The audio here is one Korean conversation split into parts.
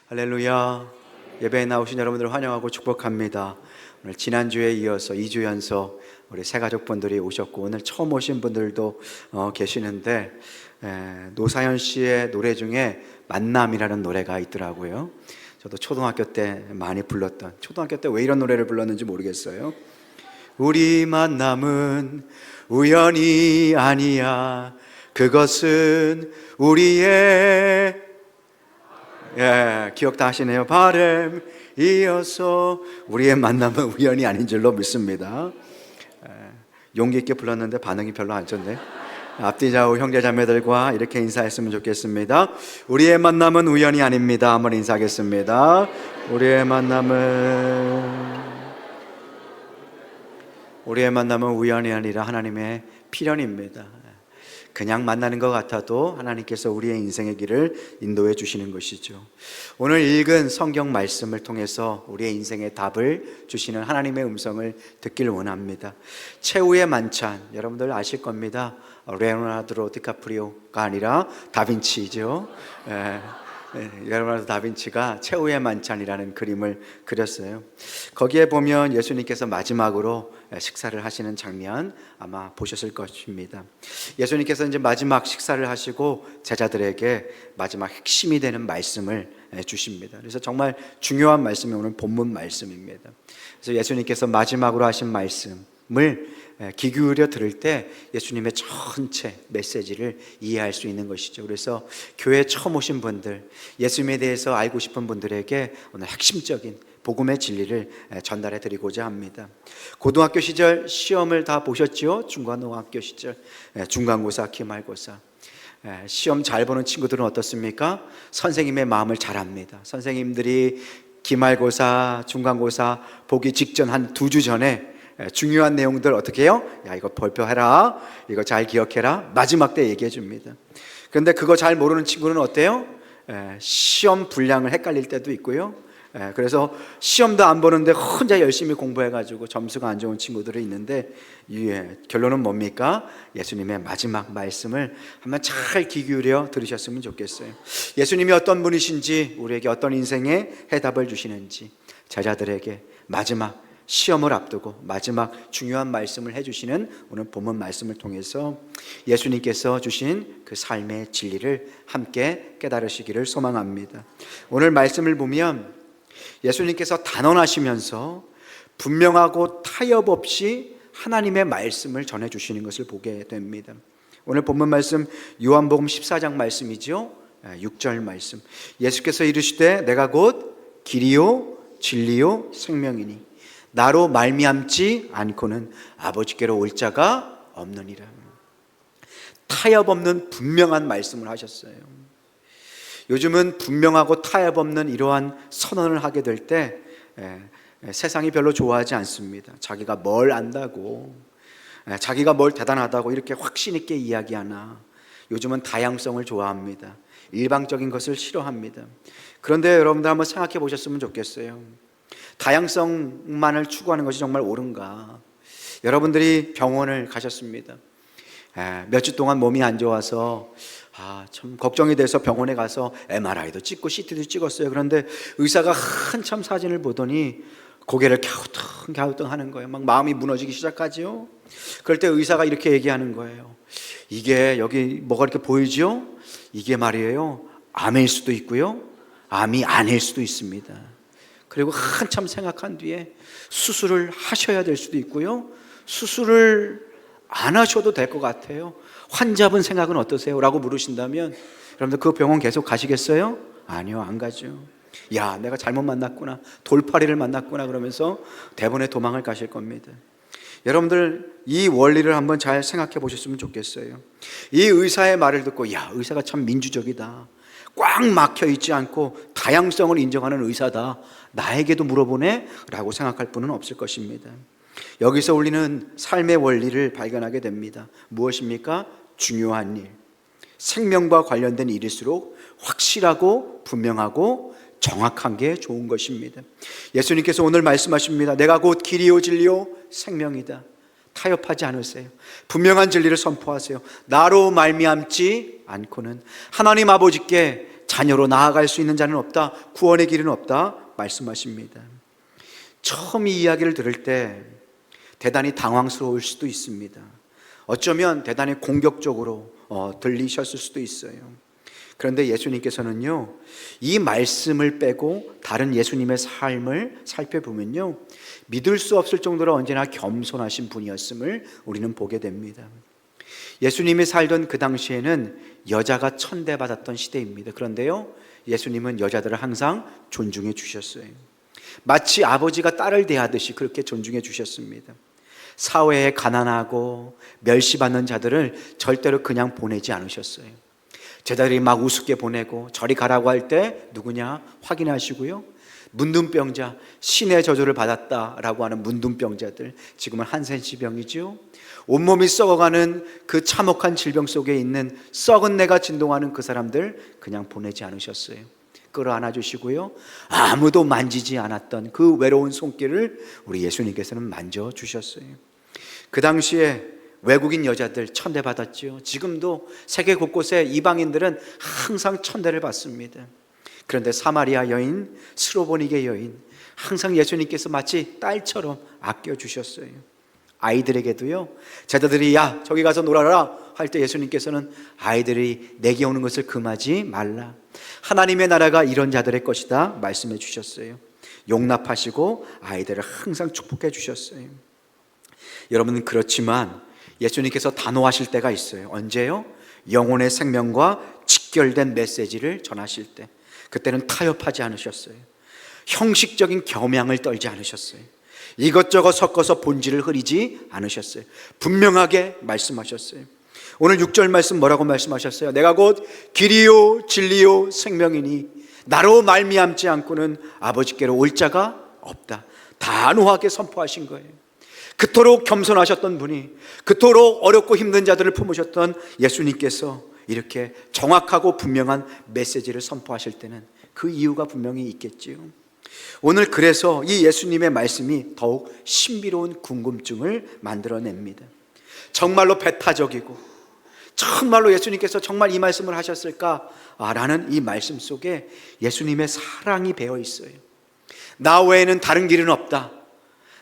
할렐루야. 예배에 나오신 여러분들을 환영하고 축복합니다. 오늘 지난주에 이어서 2주 연속 우리 새가족분들이 오셨고, 오늘 처음 오신 분들도 계시는데, 노사연 씨의 노래 중에 만남이라는 노래가 있더라고요. 저도 초등학교 때 많이 불렀던, 초등학교 때 왜 이런 노래를 불렀는지 모르겠어요. 우리 만남은 우연이 아니야. 그것은 우리의 기억 다 하시네요. 바람이어서 우리의 만남은 우연이 아닌 줄로 믿습니다. 용기 있게 불렀는데 반응이 별로 안 좋네. 앞뒤 좌우 형제 자매들과 이렇게 인사했으면 좋겠습니다. 우리의 만남은 우연이 아닙니다. 한번 인사하겠습니다. 우리의 만남은 우연이 아니라 하나님의 필연입니다. 그냥 만나는 것 같아도 하나님께서 우리의 인생의 길을 인도해 주시는 것이죠. 오늘 읽은 성경 말씀을 통해서 우리의 인생의 답을 주시는 하나님의 음성을 듣길 원합니다. 최후의 만찬, 여러분들 아실 겁니다. 레오나르도 디카프리오가 아니라 다빈치죠. 레오나르도 다빈치가 최후의 만찬이라는 그림을 그렸어요. 거기에 보면 예수님께서 마지막으로 식사를 하시는 장면 아마 보셨을 것입니다. 예수님께서 이제 마지막 식사를 하시고 제자들에게 마지막 핵심이 되는 말씀을 주십니다. 그래서 정말 중요한 말씀이 오늘 본문 말씀입니다. 그래서 예수님께서 마지막으로 하신 말씀을 귀 기울여 들을 때 예수님의 전체 메시지를 이해할 수 있는 것이죠. 그래서 교회에 처음 오신 분들, 예수님에 대해서 알고 싶은 분들에게 오늘 핵심적인 복음의 진리를 전달해 드리고자 합니다. 고등학교 시절 시험을 다 보셨죠? 중고등학교 시절 중간고사, 기말고사. 시험 잘 보는 친구들은 어떻습니까? 선생님의 마음을 잘 압니다. 선생님들이 기말고사, 중간고사 보기 직전 한 2주 전에 중요한 내용들 어떻게 해요? 야, 이거 발표해라, 이거 잘 기억해라, 마지막 때 얘기해 줍니다. 그런데 그거 잘 모르는 친구는 어때요? 시험 분량을 헷갈릴 때도 있고요. 그래서 시험도 안 보는데 혼자 열심히 공부해가지고 점수가 안 좋은 친구들이 있는데, 결론은 뭡니까? 예수님의 마지막 말씀을 한번 잘 귀 기울여 들으셨으면 좋겠어요. 예수님이 어떤 분이신지, 우리에게 어떤 인생의 해답을 주시는지, 제자들에게 마지막 시험을 앞두고 마지막 중요한 말씀을 해주시는 오늘 본문 말씀을 통해서 예수님께서 주신 그 삶의 진리를 함께 깨달으시기를 소망합니다. 오늘 말씀을 보면 예수님께서 단언하시면서 분명하고 타협 없이 하나님의 말씀을 전해주시는 것을 보게 됩니다. 오늘 본문 말씀 요한복음 14장 말씀이죠. 6절 말씀. 예수께서 이르시되 내가 곧 길이요 진리요 생명이니 나로 말미암지 않고는 아버지께로 올 자가 없느니라. 타협 없는 분명한 말씀을 하셨어요. 요즘은 분명하고 타협 없는 이러한 선언을 하게 될 때 세상이 별로 좋아하지 않습니다. 자기가 뭘 안다고, 자기가 뭘 대단하다고 이렇게 확신 있게 이야기하나. 요즘은 다양성을 좋아합니다. 일방적인 것을 싫어합니다. 그런데 여러분들 한번 생각해 보셨으면 좋겠어요. 다양성만을 추구하는 것이 정말 옳은가? 여러분들이 병원을 가셨습니다. 몇 주 동안 몸이 안 좋아서 참 걱정이 돼서 병원에 가서 MRI도 찍고 CT도 찍었어요. 그런데 의사가 한참 사진을 보더니 고개를 갸우뚱 하는 거예요. 막 마음이 무너지기 시작하죠. 그럴 때 의사가 이렇게 얘기하는 거예요. 이게 여기 뭐가 이렇게 보이죠? 이게 말이에요, 암일 수도 있고요, 암이 아닐 수도 있습니다. 그리고 한참 생각한 뒤에 수술을 하셔야 될 수도 있고요, 수술을 안 하셔도 될 것 같아요. 환자분 생각은 어떠세요? 라고 물으신다면 여러분들 그 병원 계속 가시겠어요? 아니요, 안 가죠. 야, 내가 잘못 만났구나, 돌팔이를 만났구나 그러면서 대본에 도망을 가실 겁니다. 여러분들 이 원리를 한번 잘 생각해 보셨으면 좋겠어요. 이 의사의 말을 듣고, 야, 의사가 참 민주적이다, 꽉 막혀 있지 않고 다양성을 인정하는 의사다, 나에게도 물어보네 라고 생각할 분은 없을 것입니다. 여기서 우리는 삶의 원리를 발견하게 됩니다. 무엇입니까? 중요한 일, 생명과 관련된 일일수록 확실하고 분명하고 정확한 게 좋은 것입니다. 예수님께서 오늘 말씀하십니다. 내가 곧 길이요 진리요 생명이다. 타협하지 않으세요. 분명한 진리를 선포하세요. 나로 말미암지 않고는, 하나님 아버지께 자녀로 나아갈 수 있는 자는 없다, 구원의 길은 없다 말씀하십니다. 처음 이 이야기를 들을 때 대단히 당황스러울 수도 있습니다. 어쩌면 대단히 공격적으로 들리셨을 수도 있어요. 그런데 예수님께서는요, 이 말씀을 빼고 다른 예수님의 삶을 살펴보면요, 믿을 수 없을 정도로 언제나 겸손하신 분이었음을 우리는 보게 됩니다. 예수님이 살던 그 당시에는 여자가 천대받았던 시대입니다. 그런데요, 예수님은 여자들을 항상 존중해 주셨어요. 마치 아버지가 딸을 대하듯이 그렇게 존중해 주셨습니다. 사회에 가난하고 멸시받는 자들을 절대로 그냥 보내지 않으셨어요. 제자들이 막 우습게 보내고 저리 가라고 할 때 누구냐 확인하시고요, 문둥병자, 신의 저주를 받았다라고 하는 문둥병자들, 지금은 한센시병이죠. 온몸이 썩어가는 그 참혹한 질병 속에 있는 썩은 내가 진동하는 그 사람들 그냥 보내지 않으셨어요. 끌어안아 주시고요, 아무도 만지지 않았던 그 외로운 손길을 우리 예수님께서는 만져주셨어요. 그 당시에 외국인 여자들 천대받았죠. 지금도 세계 곳곳에 이방인들은 항상 천대를 받습니다. 그런데 사마리아 여인, 스로보니게 여인, 항상 예수님께서 마치 딸처럼 아껴주셨어요. 아이들에게도요, 제자들이 야 저기 가서 놀아라 할 때 예수님께서는 아이들이 내게 오는 것을 금하지 말라, 하나님의 나라가 이런 자들의 것이다 말씀해 주셨어요. 용납하시고 아이들을 항상 축복해 주셨어요. 여러분, 그렇지만 예수님께서 단호하실 때가 있어요. 언제요? 영혼의 생명과 직결된 메시지를 전하실 때, 그때는 타협하지 않으셨어요. 형식적인 겸양을 떨지 않으셨어요. 이것저것 섞어서 본질을 흐리지 않으셨어요. 분명하게 말씀하셨어요. 오늘 6절 말씀 뭐라고 말씀하셨어요? 내가 곧 길이요 진리요 생명이니 나로 말미암지 않고는 아버지께로 올 자가 없다. 단호하게 선포하신 거예요. 그토록 겸손하셨던 분이, 그토록 어렵고 힘든 자들을 품으셨던 예수님께서 이렇게 정확하고 분명한 메시지를 선포하실 때는 그 이유가 분명히 있겠지요. 오늘 그래서 이 예수님의 말씀이 더욱 신비로운 궁금증을 만들어냅니다. 정말로 배타적이고 정말로 예수님께서 정말 이 말씀을 하셨을까라는 이 말씀 속에 예수님의 사랑이 배어 있어요. 나 외에는 다른 길은 없다,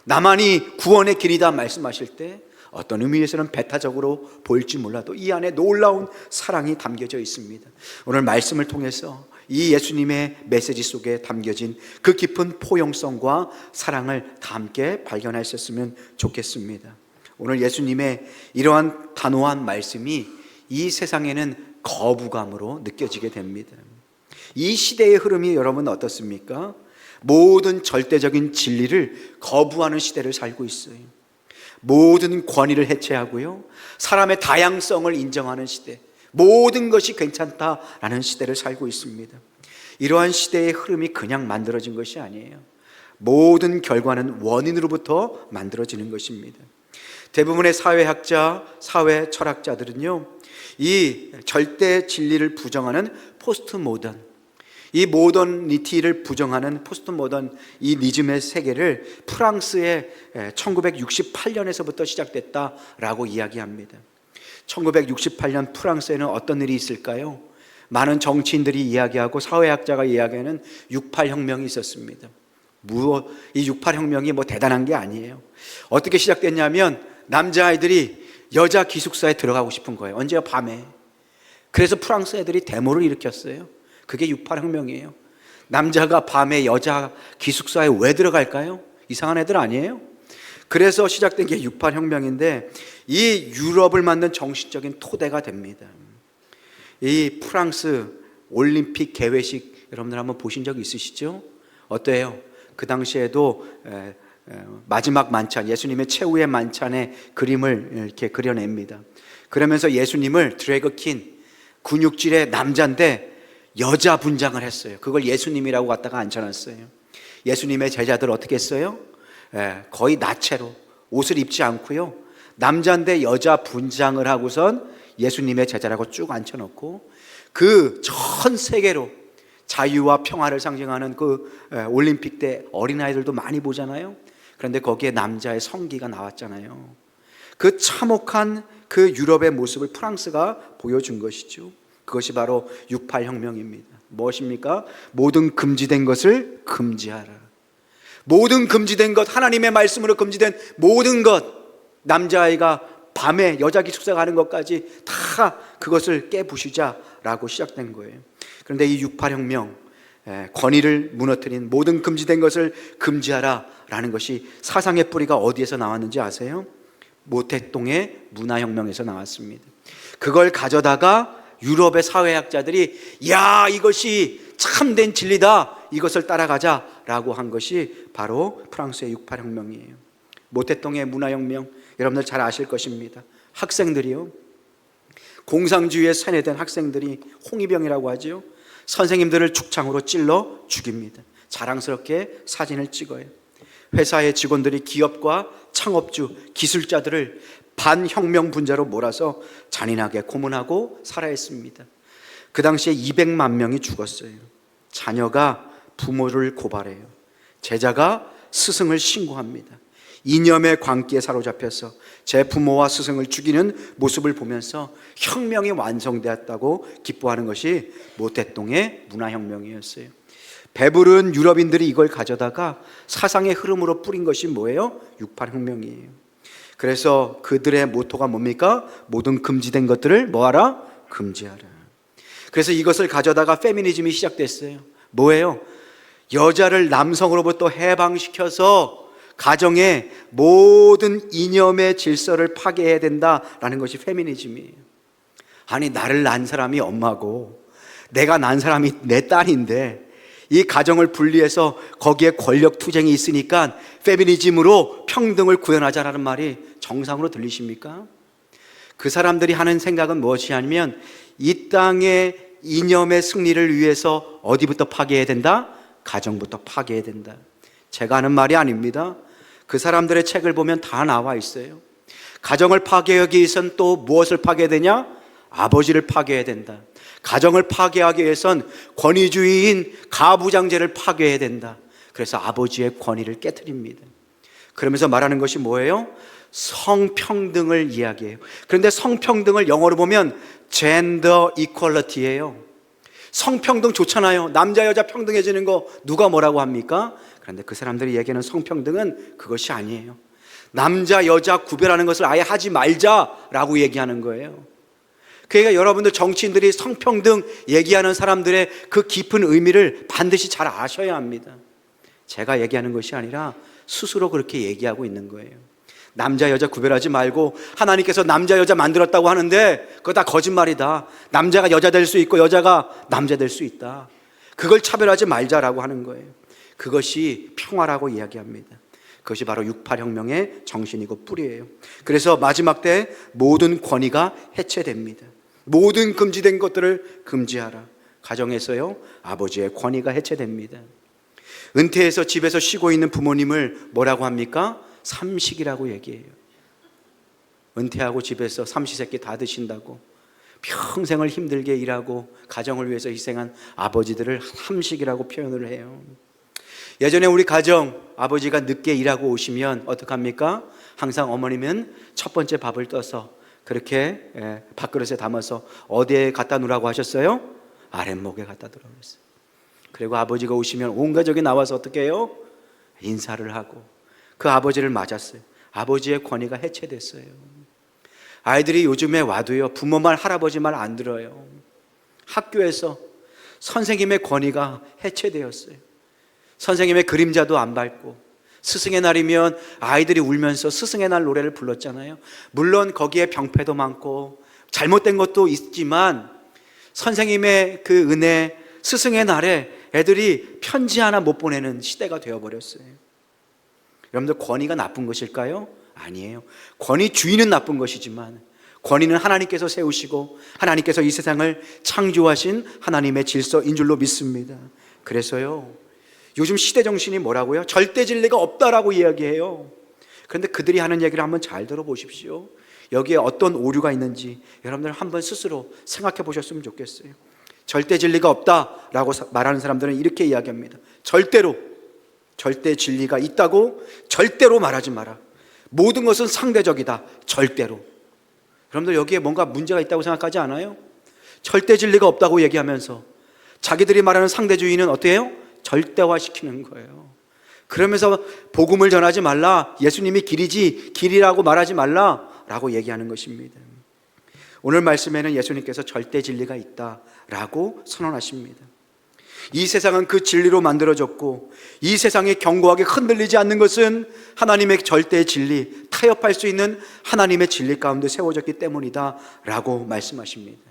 나만이 구원의 길이다 말씀하실 때 어떤 의미에서는 배타적으로 보일지 몰라도 이 안에 놀라운 사랑이 담겨져 있습니다. 오늘 말씀을 통해서 이 예수님의 메시지 속에 담겨진 그 깊은 포용성과 사랑을 다 함께 발견하셨으면 좋겠습니다. 오늘 예수님의 이러한 단호한 말씀이 이 세상에는 거부감으로 느껴지게 됩니다. 이 시대의 흐름이 여러분 어떻습니까? 모든 절대적인 진리를 거부하는 시대를 살고 있어요. 모든 권위를 해체하고요, 사람의 다양성을 인정하는 시대, 모든 것이 괜찮다라는 시대를 살고 있습니다. 이러한 시대의 흐름이 그냥 만들어진 것이 아니에요. 모든 결과는 원인으로부터 만들어지는 것입니다. 대부분의 사회학자, 사회 철학자들은요, 이 절대 진리를 부정하는 포스트 모던, 이 모더니티를 부정하는 포스트 모던 이 니즘의 세계를 프랑스의 1968년에서부터 시작됐다라고 이야기합니다. 1968년 프랑스에는 어떤 일이 있을까요? 많은 정치인들이 이야기하고 사회학자가 이야기하는 68혁명이 있었습니다. 이 68혁명이 대단한 게 아니에요. 어떻게 시작됐냐면 남자아이들이 여자 기숙사에 들어가고 싶은 거예요. 언제요? 밤에. 그래서 프랑스 애들이 데모를 일으켰어요. 그게 68혁명이에요. 남자가 밤에 여자 기숙사에 왜 들어갈까요? 이상한 애들 아니에요? 그래서 시작된 게 68혁명인데 이 유럽을 만든 정신적인 토대가 됩니다. 이 프랑스 올림픽 개회식 여러분들 한번 보신 적 있으시죠? 어때요? 그 당시에도 마지막 만찬, 예수님의 최후의 만찬의 그림을 이렇게 그려냅니다. 그러면서 예수님을 드래그퀸, 근육질의 남자인데 여자 분장을 했어요. 그걸 예수님이라고 갖다가 앉혀놨어요. 예수님의 제자들 어떻게 했어요? 거의 나체로 옷을 입지 않고요, 남자인데 여자 분장을 하고선 예수님의 제자라고 쭉 앉혀놓고 그 전 세계로 자유와 평화를 상징하는 그 올림픽 때 어린아이들도 많이 보잖아요. 그런데 거기에 남자의 성기가 나왔잖아요. 그 참혹한 그 유럽의 모습을 프랑스가 보여준 것이죠. 그것이 바로 68혁명입니다. 무엇입니까? 모든 금지된 것을 금지하라. 모든 금지된 것, 하나님의 말씀으로 금지된 모든 것, 남자아이가 밤에 여자 기숙사 가는 것까지 다 그것을 깨부수자라고 시작된 거예요. 그런데 이 68혁명, 권위를 무너뜨린 모든 금지된 것을 금지하라 라는 것이 사상의 뿌리가 어디에서 나왔는지 아세요? 모택동의 문화혁명에서 나왔습니다. 그걸 가져다가 유럽의 사회학자들이 야, 이것이 참된 진리다, 이것을 따라가자라고 한 것이 바로 프랑스의 68혁명이에요. 모택동의 문화혁명, 여러분들 잘 아실 것입니다. 학생들이요, 공상주의에 세뇌된 학생들이, 홍위병이라고 하지요, 선생님들을 죽창으로 찔러 죽입니다. 자랑스럽게 사진을 찍어요. 회사의 직원들이 기업과 창업주, 기술자들을 반혁명 분자로 몰아서 잔인하게 고문하고 살해했습니다. 그 당시에 200만 명이 죽었어요. 자녀가 부모를 고발해요. 제자가 스승을 신고합니다. 이념의 광기에 사로잡혀서 제 부모와 스승을 죽이는 모습을 보면서 혁명이 완성되었다고 기뻐하는 것이 모택동의 문화혁명이었어요. 배부른 유럽인들이 이걸 가져다가 사상의 흐름으로 뿌린 것이 뭐예요? 68혁명이에요. 그래서 그들의 모토가 뭡니까? 모든 금지된 것들을 뭐하라? 금지하라. 그래서 이것을 가져다가 페미니즘이 시작됐어요. 뭐예요? 여자를 남성으로부터 해방시켜서 가정의 모든 이념의 질서를 파괴해야 된다라는 것이 페미니즘이에요. 아니, 나를 낳은 사람이 엄마고 내가 낳은 사람이 내 딸인데 이 가정을 분리해서 거기에 권력 투쟁이 있으니까 페미니즘으로 평등을 구현하자라는 말이 정상으로 들리십니까? 그 사람들이 하는 생각은 무엇이냐면 이 땅의 이념의 승리를 위해서 어디부터 파괴해야 된다? 가정부터 파괴해야 된다. 제가 하는 말이 아닙니다. 그 사람들의 책을 보면 다 나와 있어요. 가정을 파괴하기 위해서는 또 무엇을 파괴해야 되냐? 아버지를 파괴해야 된다. 가정을 파괴하기 위해선 권위주의인 가부장제를 파괴해야 된다. 그래서 아버지의 권위를 깨트립니다. 그러면서 말하는 것이 뭐예요? 성평등을 이야기해요. 그런데 성평등을 영어로 보면 젠더 이퀄리티예요. 성평등 좋잖아요. 남자 여자 평등해지는 거 누가 뭐라고 합니까? 그런데 그 사람들이 얘기하는 성평등은 그것이 아니에요. 남자 여자 구별하는 것을 아예 하지 말자라고 얘기하는 거예요. 그러니까 여러분들 정치인들이 성평등 얘기하는 사람들의 그 깊은 의미를 반드시 잘 아셔야 합니다. 제가 얘기하는 것이 아니라 스스로 그렇게 얘기하고 있는 거예요. 남자 여자 구별하지 말고 하나님께서 남자 여자 만들었다고 하는데 그거 다 거짓말이다. 남자가 여자 될 수 있고 여자가 남자 될 수 있다. 그걸 차별하지 말자라고 하는 거예요. 그것이 평화라고 이야기합니다. 그것이 바로 68혁명의 정신이고 뿌리예요. 그래서 마지막 때 모든 권위가 해체됩니다. 모든 금지된 것들을 금지하라. 가정에서요, 아버지의 권위가 해체됩니다. 은퇴해서 집에서 쉬고 있는 부모님을 뭐라고 합니까? 삼식이라고 얘기해요. 은퇴하고 집에서 삼시세끼 다 드신다고 평생을 힘들게 일하고 가정을 위해서 희생한 아버지들을 삼식이라고 표현을 해요. 예전에 우리 가정 아버지가 늦게 일하고 오시면 어떡합니까? 항상 어머님은 첫 번째 밥을 떠서 그렇게 밥그릇에 담아서 어디에 갖다 놓으라고 하셨어요? 아랫목에 갖다 두라고 했어요. 그리고 아버지가 오시면 온 가족이 나와서 어떻게 해요? 인사를 하고 그 아버지를 맞았어요. 아버지의 권위가 해체됐어요. 아이들이 요즘에 와도요, 부모 말 할아버지 말 안 들어요. 학교에서 선생님의 권위가 해체되었어요. 선생님의 그림자도 안 밟고 스승의 날이면 아이들이 울면서 스승의 날 노래를 불렀잖아요. 물론 거기에 병폐도 많고 잘못된 것도 있지만 선생님의 그 은혜, 스승의 날에 애들이 편지 하나 못 보내는 시대가 되어버렸어요. 여러분들 권위가 나쁜 것일까요? 아니에요. 권위주의는 나쁜 것이지만 권위는 하나님께서 세우시고 하나님께서 이 세상을 창조하신 하나님의 질서인 줄로 믿습니다. 그래서요, 요즘 시대 정신이 뭐라고요? 절대 진리가 없다라고 이야기해요. 그런데 그들이 하는 얘기를 한번 잘 들어보십시오. 여기에 어떤 오류가 있는지 여러분들 한번 스스로 생각해 보셨으면 좋겠어요. 절대 진리가 없다라고 말하는 사람들은 이렇게 이야기합니다. 절대로 절대 진리가 있다고 절대로 말하지 마라. 모든 것은 상대적이다. 절대로. 여러분들 여기에 뭔가 문제가 있다고 생각하지 않아요? 절대 진리가 없다고 얘기하면서 자기들이 말하는 상대주의는 어때요? 절대화시키는 거예요. 그러면서 복음을 전하지 말라, 예수님이 길이지 길이라고 말하지 말라라고 얘기하는 것입니다. 오늘 말씀에는 예수님께서 절대 진리가 있다라고 선언하십니다. 이 세상은 그 진리로 만들어졌고 이 세상이 견고하게 흔들리지 않는 것은 하나님의 절대 진리, 타협할 수 있는 하나님의 진리 가운데 세워졌기 때문이다 라고 말씀하십니다.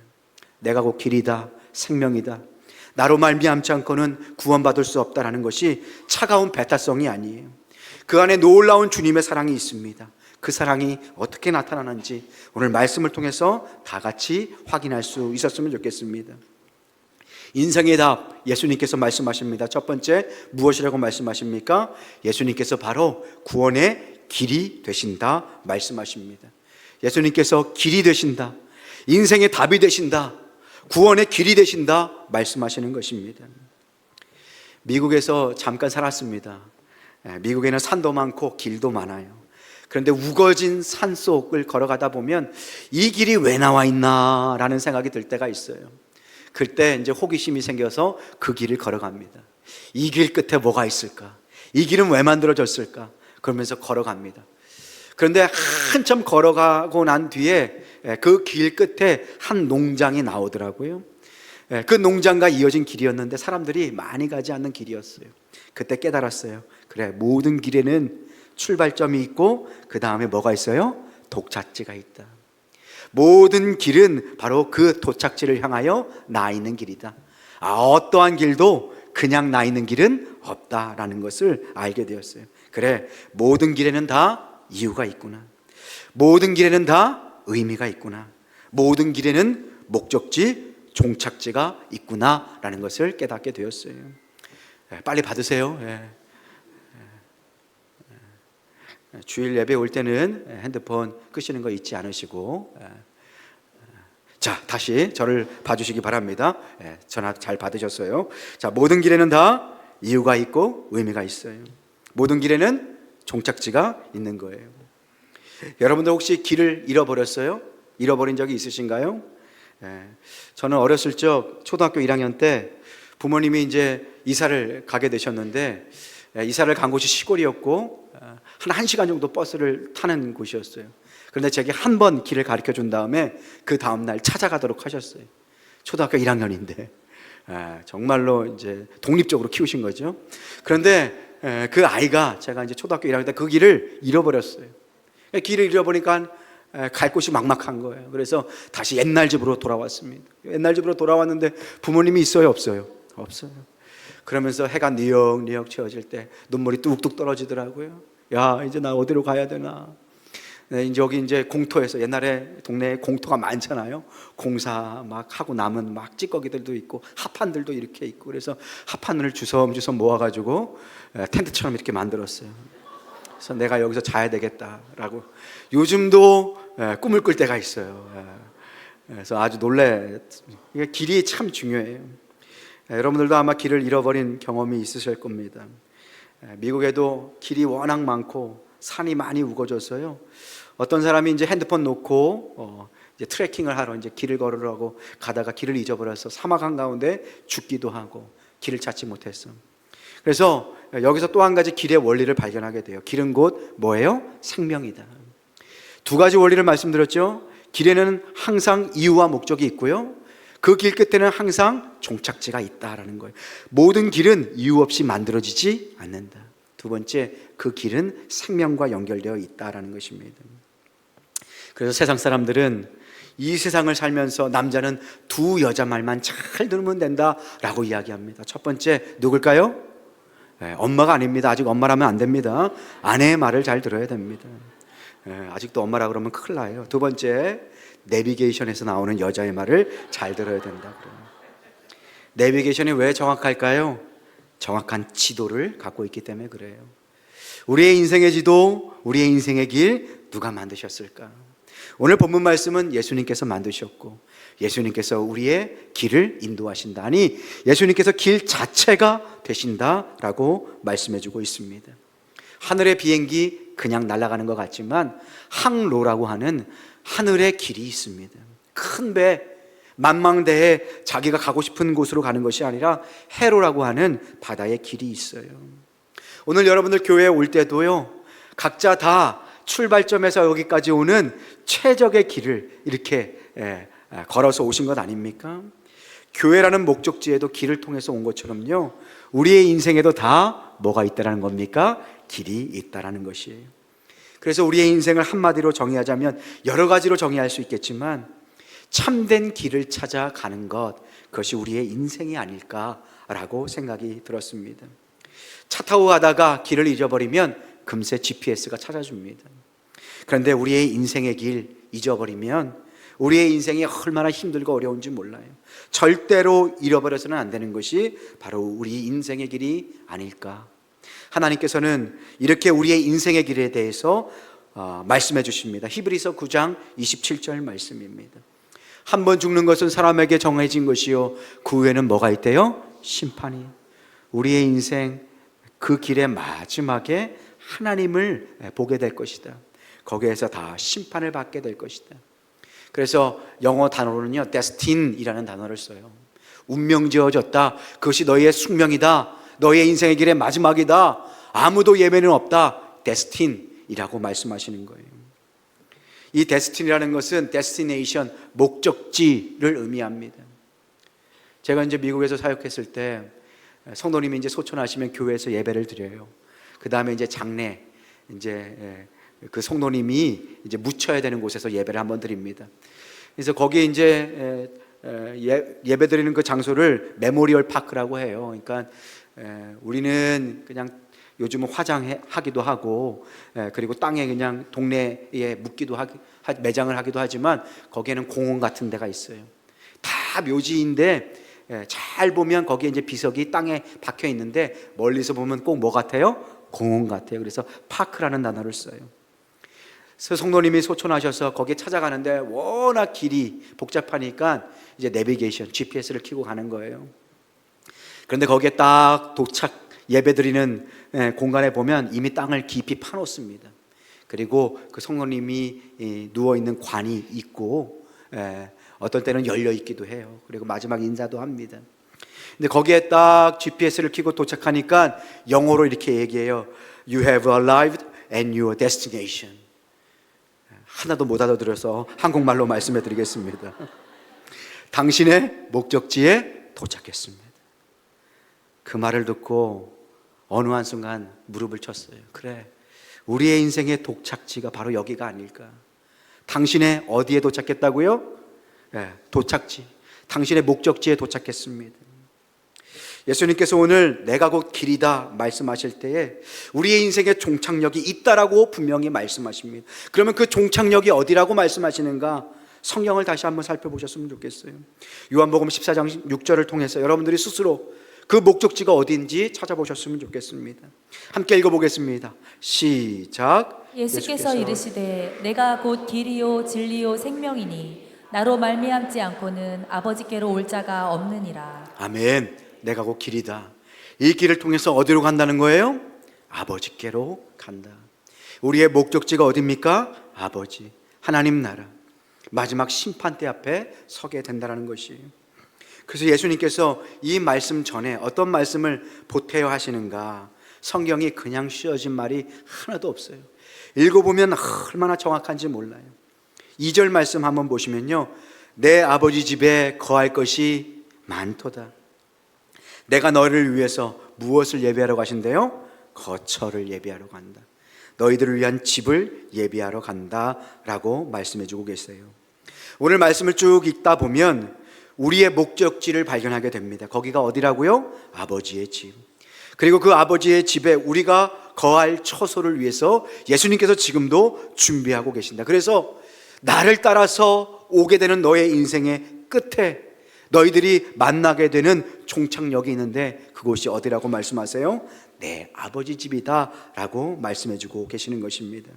내가 곧 길이다, 생명이다, 나로 말미암지 않고는 구원받을 수 없다라는 것이 차가운 배타성이 아니에요. 그 안에 놀라운 주님의 사랑이 있습니다. 그 사랑이 어떻게 나타나는지 오늘 말씀을 통해서 다 같이 확인할 수 있었으면 좋겠습니다. 인생의 답, 예수님께서 말씀하십니다. 첫 번째, 무엇이라고 말씀하십니까? 예수님께서 바로 구원의 길이 되신다 말씀하십니다. 예수님께서 길이 되신다, 인생의 답이 되신다, 구원의 길이 되신다 말씀하시는 것입니다. 미국에서 잠깐 살았습니다. 미국에는 산도 많고 길도 많아요. 그런데 우거진 산속을 걸어가다 보면 이 길이 왜 나와 있나 라는 생각이 들 때가 있어요. 그때 이제 호기심이 생겨서 그 길을 걸어갑니다. 이 길 끝에 뭐가 있을까? 이 길은 왜 만들어졌을까? 그러면서 걸어갑니다. 그런데 한참 걸어가고 난 뒤에 그 길 끝에 한 농장이 나오더라고요. 그 농장과 이어진 길이었는데 사람들이 많이 가지 않는 길이었어요. 그때 깨달았어요. 그래, 모든 길에는 출발점이 있고 그 다음에 뭐가 있어요? 도착지가 있다. 모든 길은 바로 그 도착지를 향하여 나 있는 길이다. 어떠한 길도 그냥 나 있는 길은 없다라는 것을 알게 되었어요. 그래, 모든 길에는 다 이유가 있구나. 모든 길에는 다 의미가 있구나. 모든 길에는 목적지, 종착지가 있구나라는 것을 깨닫게 되었어요. 빨리 받으세요. 주일 예배 올 때는 핸드폰 끄시는 거 잊지 않으시고, 자, 다시 저를 봐주시기 바랍니다. 전화 잘 받으셨어요. 자, 모든 길에는 다 이유가 있고 의미가 있어요. 모든 길에는 종착지가 있는 거예요. 여러분들 혹시 길을 잃어버렸어요? 잃어버린 적이 있으신가요? 저는 어렸을 적 초등학교 1학년 때 부모님이 이제 이사를 가게 되셨는데, 이사를 간 곳이 시골이었고 한 1시간 정도 버스를 타는 곳이었어요. 그런데 제게 한 번 길을 가르쳐 준 다음에 그 다음날 찾아가도록 하셨어요. 초등학교 1학년인데 정말로 이제 독립적으로 키우신 거죠. 그런데 그 아이가, 제가 이제 초등학교 1학년 때 그 길을 잃어버렸어요. 길을 잃어버리니까 갈 곳이 막막한 거예요. 그래서 다시 옛날 집으로 돌아왔습니다. 옛날 집으로 돌아왔는데 부모님이 있어요, 없어요? 없어요. 그러면서 해가 뉘역뉘역 채워질 때 눈물이 뚝뚝 떨어지더라고요. 야, 이제 나 어디로 가야 되나? 이제 여기 이제 공터에서, 옛날에 동네에 공터가 많잖아요. 공사 막 하고 남은 막 찌꺼기들도 있고 합판들도 이렇게 있고, 그래서 합판을 주섬주섬 모아가지고 텐트처럼 이렇게 만들었어요. 그래서 내가 여기서 자야 되겠다라고. 요즘도 꿈을 꿀 때가 있어요. 그래서 아주 놀래. 이게 길이 참 중요해요. 여러분들도 아마 길을 잃어버린 경험이 있으실 겁니다. 미국에도 길이 워낙 많고 산이 많이 우거져서요. 어떤 사람이 이제 핸드폰 놓고 이제 트레킹을 하러 이제 길을 걸으려고 가다가 길을 잊어버려서 사막 한가운데 죽기도 하고 길을 찾지 못했어. 그래서 여기서 또 한 가지 길의 원리를 발견하게 돼요. 길은 곧 뭐예요? 생명이다. 두 가지 원리를 말씀드렸죠. 길에는 항상 이유와 목적이 있고요, 그 길 끝에는 항상 종착지가 있다라는 거예요. 모든 길은 이유 없이 만들어지지 않는다. 두 번째, 그 길은 생명과 연결되어 있다라는 것입니다. 그래서 세상 사람들은 이 세상을 살면서 남자는 두 여자 말만 잘 들으면 된다라고 이야기합니다. 첫 번째, 누굴까요? 엄마가 아닙니다. 아직 엄마라면 안 됩니다. 아내의 말을 잘 들어야 됩니다. 아직도 엄마라 그러면 큰일 나요. 두 번째, 내비게이션에서 나오는 여자의 말을 잘 들어야 된다. 내비게이션이 왜 정확할까요? 정확한 지도를 갖고 있기 때문에 그래요. 우리의 인생의 지도, 우리의 인생의 길 누가 만드셨을까? 오늘 본문 말씀은 예수님께서 만드셨고 예수님께서 우리의 길을 인도하신다. 아니, 예수님께서 길 자체가 되신다라고 말씀해주고 있습니다. 하늘의 비행기 그냥 날아가는 것 같지만 항로라고 하는 하늘의 길이 있습니다. 큰 배, 만망대해 자기가 가고 싶은 곳으로 가는 것이 아니라 해로라고 하는 바다의 길이 있어요. 오늘 여러분들 교회에 올 때도요, 각자 다 출발점에서 여기까지 오는 최적의 길을 이렇게 걸어서 오신 것 아닙니까? 교회라는 목적지에도 길을 통해서 온 것처럼요, 우리의 인생에도 다 뭐가 있다라는 겁니까? 길이 있다라는 것이에요. 그래서 우리의 인생을 한마디로 정의하자면 여러 가지로 정의할 수 있겠지만 참된 길을 찾아가는 것, 그것이 우리의 인생이 아닐까라고 생각이 들었습니다. 차 타고 가다가 길을 잊어버리면 금세 GPS가 찾아줍니다. 그런데 우리의 인생의 길 잊어버리면 우리의 인생이 얼마나 힘들고 어려운지 몰라요. 절대로 잃어버려서는 안 되는 것이 바로 우리 인생의 길이 아닐까. 하나님께서는 이렇게 우리의 인생의 길에 대해서 말씀해 주십니다. 히브리서 9장 27절 말씀입니다. 한 번 죽는 것은 사람에게 정해진 것이요 그 후에는 뭐가 있대요? 심판이. 우리의 인생 그 길의 마지막에 하나님을 보게 될 것이다. 거기에서 다 심판을 받게 될 것이다. 그래서 영어 단어로는요, destin이라는 단어를 써요. 운명 지어졌다. 그것이 너희의 숙명이다. 너희의 인생의 길의 마지막이다. 아무도 예외는 없다. destin이라고 말씀하시는 거예요. 이 destin이라는 것은 destination, 목적지를 의미합니다. 제가 이제 미국에서 사역했을 때 성도님이 이제 소천하시면 교회에서 예배를 드려요. 그 다음에 이제 장례, 이제 그 성도님이 이제 묻혀야 되는 곳에서 예배를 한번 드립니다. 그래서 거기에 이제 예배 드리는 그 장소를 메모리얼 파크라고 해요. 그러니까 우리는 그냥 요즘은 화장하기도 하고 그리고 땅에 그냥 동네에 묻기도 매장을 하기도 하지만 거기에는 공원 같은 데가 있어요. 다 묘지인데 잘 보면 거기에 이제 비석이 땅에 박혀 있는데 멀리서 보면 꼭 뭐 같아요? 공원 같아요. 그래서 파크라는 단어를 써요. 그래서 성도님이 소천하셔서 거기에 찾아가는데 워낙 길이 복잡하니까 이제 내비게이션, GPS를 켜고 가는 거예요. 그런데 거기에 딱 예배드리는 공간에 보면 이미 땅을 깊이 파놓습니다. 그리고 그 성도님이 누워있는 관이 있고 어떤 때는 열려 있기도 해요. 그리고 마지막 인사도 합니다. 근데 거기에 딱 GPS를 켜고 도착하니까 영어로 이렇게 얘기해요. You have arrived at your destination. 하나도 못 알아들어서 한국말로 말씀해 드리겠습니다. 당신의 목적지에 도착했습니다. 그 말을 듣고 어느 한순간 무릎을 쳤어요. 그래, 우리의 인생의 도착지가 바로 여기가 아닐까. 당신의 어디에 도착했다고요? 도착지, 당신의 목적지에 도착했습니다. 예수님께서 오늘 내가 곧 길이다 말씀하실 때에 우리의 인생의 종착역이 있다라고 분명히 말씀하십니다. 그러면 그 종착역이 어디라고 말씀하시는가? 성경을 다시 한번 살펴보셨으면 좋겠어요. 요한복음 14장 6절을 통해서 여러분들이 스스로 그 목적지가 어딘지 찾아보셨으면 좋겠습니다. 함께 읽어보겠습니다. 시작. 예수께서 이르시되 내가 곧 길이요 진리요 생명이니 나로 말미암지 않고는 아버지께로 올 자가 없느니라. 아멘. 내가 곧 길이다. 이 길을 통해서 어디로 간다는 거예요? 아버지께로 간다. 우리의 목적지가 어디입니까? 아버지, 하나님 나라, 마지막 심판대 앞에 서게 된다는 것이에요. 그래서 예수님께서 이 말씀 전에 어떤 말씀을 보태어 하시는가? 성경이 그냥 씌어진 말이 하나도 없어요. 읽어보면 얼마나 정확한지 몰라요. 2절 말씀 한번 보시면요, 내 아버지 집에 거할 것이 많도다. 내가 너를 위해서 무엇을 예비하러 가신대요? 거처를 예비하러 간다. 너희들을 위한 집을 예비하러 간다 라고 말씀해 주고 계세요. 오늘 말씀을 쭉 읽다 보면 우리의 목적지를 발견하게 됩니다. 거기가 어디라고요? 아버지의 집. 그리고 그 아버지의 집에 우리가 거할 처소를 위해서 예수님께서 지금도 준비하고 계신다. 그래서 나를 따라서 오게 되는 너의 인생의 끝에 너희들이 만나게 되는 종착역이 있는데 그곳이 어디라고 말씀하세요? 내 아버지 집이다 라고 말씀해 주고 계시는 것입니다.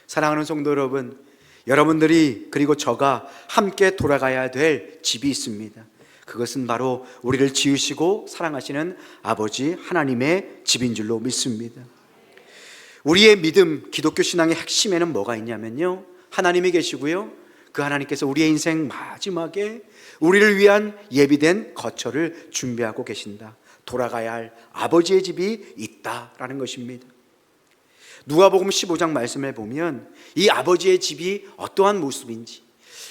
사랑하는 성도 여러분, 여러분들이 그리고 저가 함께 돌아가야 될 집이 있습니다. 그것은 바로 우리를 지으시고 사랑하시는 아버지 하나님의 집인 줄로 믿습니다. 우리의 믿음, 기독교 신앙의 핵심에는 뭐가 있냐면요, 하나님이 계시고요, 그 하나님께서 우리의 인생 마지막에 우리를 위한 예비된 거처를 준비하고 계신다. 돌아가야 할 아버지의 집이 있다라는 것입니다. 누가복음 15장 말씀에 보면 이 아버지의 집이 어떠한 모습인지,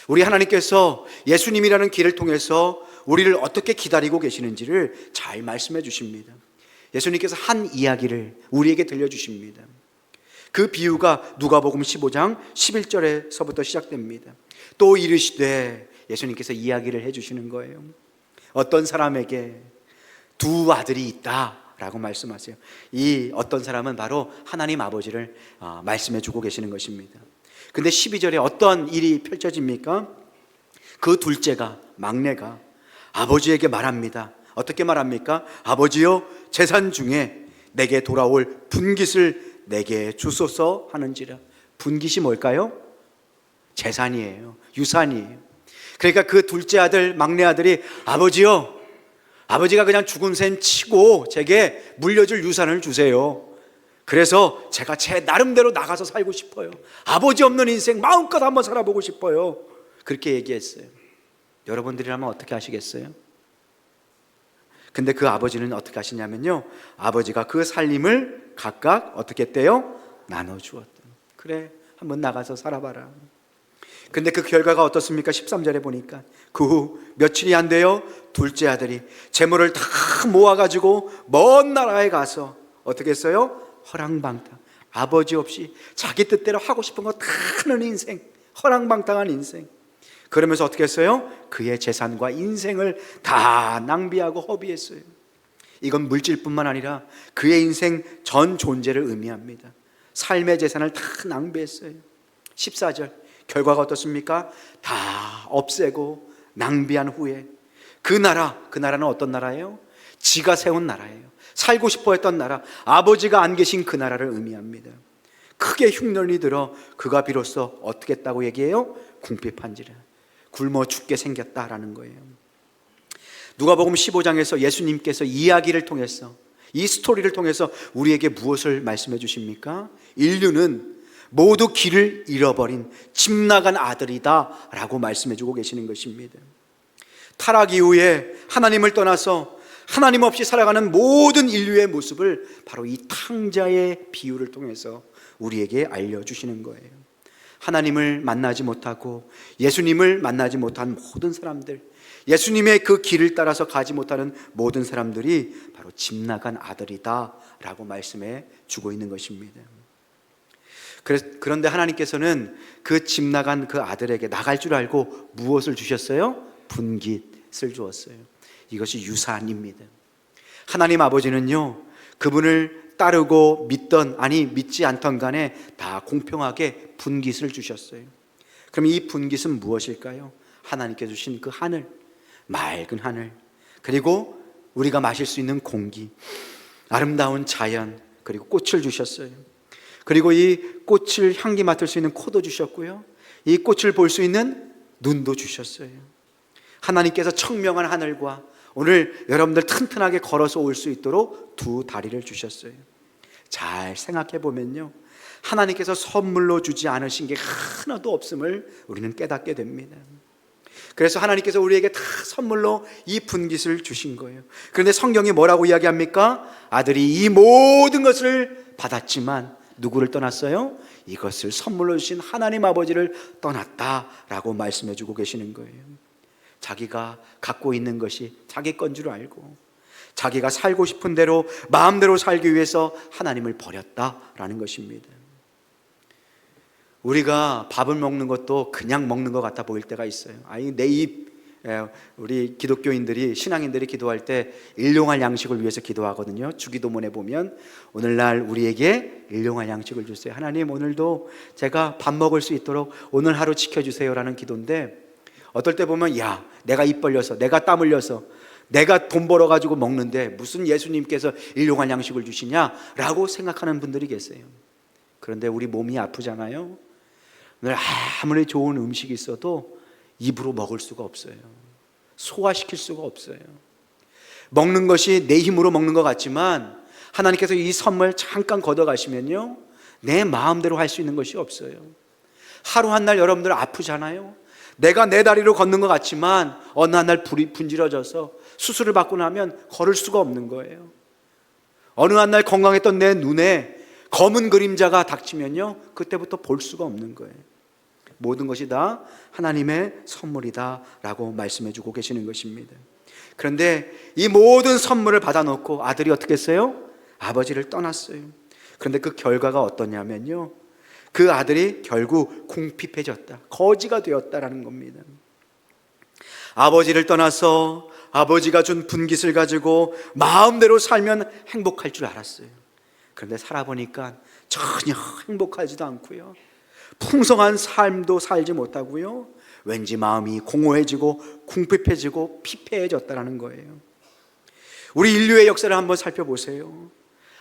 우리 하나님께서 예수님이라는 길을 통해서 우리를 어떻게 기다리고 계시는지를 잘 말씀해 주십니다. 예수님께서 한 이야기를 우리에게 들려주십니다. 그 비유가 누가복음 15장 11절에서부터 시작됩니다. 또 이르시되, 예수님께서 이야기를 해주시는 거예요. 어떤 사람에게 두 아들이 있다라고 말씀하세요. 이 어떤 사람은 바로 하나님 아버지를 말씀해 주고 계시는 것입니다. 근데 12절에 어떤 일이 펼쳐집니까? 그 둘째가, 막내가 아버지에게 말합니다. 어떻게 말합니까? 아버지여, 재산 중에 내게 돌아올 분깃을 내게 주소서 하는지라. 분깃이 뭘까요? 재산이에요. 유산이에요. 그러니까 그 둘째 아들, 막내 아들이 아버지요, 아버지가 그냥 죽은 셈 치고 제게 물려줄 유산을 주세요. 그래서 제가 제 나름대로 나가서 살고 싶어요. 아버지 없는 인생 마음껏 한번 살아보고 싶어요. 그렇게 얘기했어요. 여러분들이라면 어떻게 하시겠어요? 근데 그 아버지는 어떻게 하시냐면요, 아버지가 그 살림을 각각 어떻게 했대요? 나눠주었대요. 그래, 한번 나가서 살아봐라. 근데 그 결과가 어떻습니까? 13절에 보니까 그 후 며칠이 안 돼요, 둘째 아들이 재물을 다 모아가지고 먼 나라에 가서 어떻게 했어요? 허랑방탕, 아버지 없이 자기 뜻대로 하고 싶은 거 다 하는 인생, 허랑방탕한 인생. 그러면서 어떻게 했어요? 그의 재산과 인생을 다 낭비하고 허비했어요. 이건 물질뿐만 아니라 그의 인생 전 존재를 의미합니다. 삶의 재산을 다 낭비했어요. 14절 결과가 어떻습니까? 다 없애고 낭비한 후에 그 나라는 어떤 나라예요? 지가 세운 나라예요. 살고 싶어 했던 나라, 아버지가 안 계신 그 나라를 의미합니다. 크게 흉년이 들어 그가 비로소 어떻게 했다고 얘기해요? 궁핍한지라, 굶어 죽게 생겼다라는 거예요. 누가복음 15장에서 예수님께서 이야기를 통해서, 이 스토리를 통해서 우리에게 무엇을 말씀해 주십니까? 인류는 모두 길을 잃어버린 집 나간 아들이다 라고 말씀해 주고 계시는 것입니다. 타락 이후에 하나님을 떠나서 하나님 없이 살아가는 모든 인류의 모습을 바로 이 탕자의 비유를 통해서 우리에게 알려주시는 거예요. 하나님을 만나지 못하고 예수님을 만나지 못한 모든 사람들, 예수님의 그 길을 따라서 가지 못하는 모든 사람들이 바로 집 나간 아들이다 라고 말씀해 주고 있는 것입니다. 그런데 하나님께서는 그 집 나간 그 아들에게 나갈 줄 알고 무엇을 주셨어요? 분깃을 주었어요. 이것이 유산입니다. 하나님 아버지는요, 그분을 따르고 믿던 아니 믿지 않던 간에 다 공평하게 분깃을 주셨어요. 그럼 이 분깃은 무엇일까요? 하나님께 주신 그 하늘, 맑은 하늘, 그리고 우리가 마실 수 있는 공기, 아름다운 자연, 그리고 꽃을 주셨어요. 그리고 이 꽃을 향기 맡을 수 있는 코도 주셨고요, 이 꽃을 볼 수 있는 눈도 주셨어요. 하나님께서 청명한 하늘과 오늘 여러분들 튼튼하게 걸어서 올 수 있도록 두 다리를 주셨어요. 잘 생각해 보면요, 하나님께서 선물로 주지 않으신 게 하나도 없음을 우리는 깨닫게 됩니다. 그래서 하나님께서 우리에게 다 선물로 이 분깃을 주신 거예요. 그런데 성경이 뭐라고 이야기합니까? 아들이 이 모든 것을 받았지만 누구를 떠났어요? 이것을 선물로 주신 하나님 아버지를 떠났다라고 말씀해 주고 계시는 거예요. 자기가 갖고 있는 것이 자기 건 줄 알고 자기가 살고 싶은 대로 마음대로 살기 위해서 하나님을 버렸다라는 것입니다. 우리가 밥을 먹는 것도 그냥 먹는 것 같아 보일 때가 있어요. 아니, 내 입, 우리 기독교인들이, 신앙인들이 기도할 때 일용할 양식을 위해서 기도하거든요. 주기도문에 보면 오늘날 우리에게 일용할 양식을 주세요. 하나님, 오늘도 제가 밥 먹을 수 있도록 오늘 하루 지켜주세요라는 기도인데, 어떨 때 보면 야, 내가 입 벌려서, 내가 땀 흘려서, 내가 돈 벌어가지고 먹는데 무슨 예수님께서 일용할 양식을 주시냐라고 생각하는 분들이 계세요. 그런데 우리 몸이 아프잖아요. 오늘 아무리 좋은 음식이 있어도 입으로 먹을 수가 없어요. 소화시킬 수가 없어요. 먹는 것이 내 힘으로 먹는 것 같지만 하나님께서 이 선물 잠깐 걷어가시면요, 내 마음대로 할 수 있는 것이 없어요. 하루 한 날 여러분들 아프잖아요. 내가 내 다리로 걷는 것 같지만 어느 날 불이 분질러져서 수술을 받고 나면 걸을 수가 없는 거예요. 어느 날 건강했던 내 눈에 검은 그림자가 닥치면요, 그때부터 볼 수가 없는 거예요. 모든 것이 다 하나님의 선물이다 라고 말씀해 주고 계시는 것입니다. 그런데 이 모든 선물을 받아놓고 아들이 어떻게 했어요? 아버지를 떠났어요. 그런데 그 결과가 어떠냐면요, 그 아들이 결국 궁핍해졌다, 거지가 되었다라는 겁니다. 아버지를 떠나서 아버지가 준 분깃을 가지고 마음대로 살면 행복할 줄 알았어요. 그런데 살아보니까 전혀 행복하지도 않고요, 풍성한 삶도 살지 못하고요, 왠지 마음이 공허해지고 궁핍해지고 피폐해졌다는 거예요. 우리 인류의 역사를 한번 살펴보세요.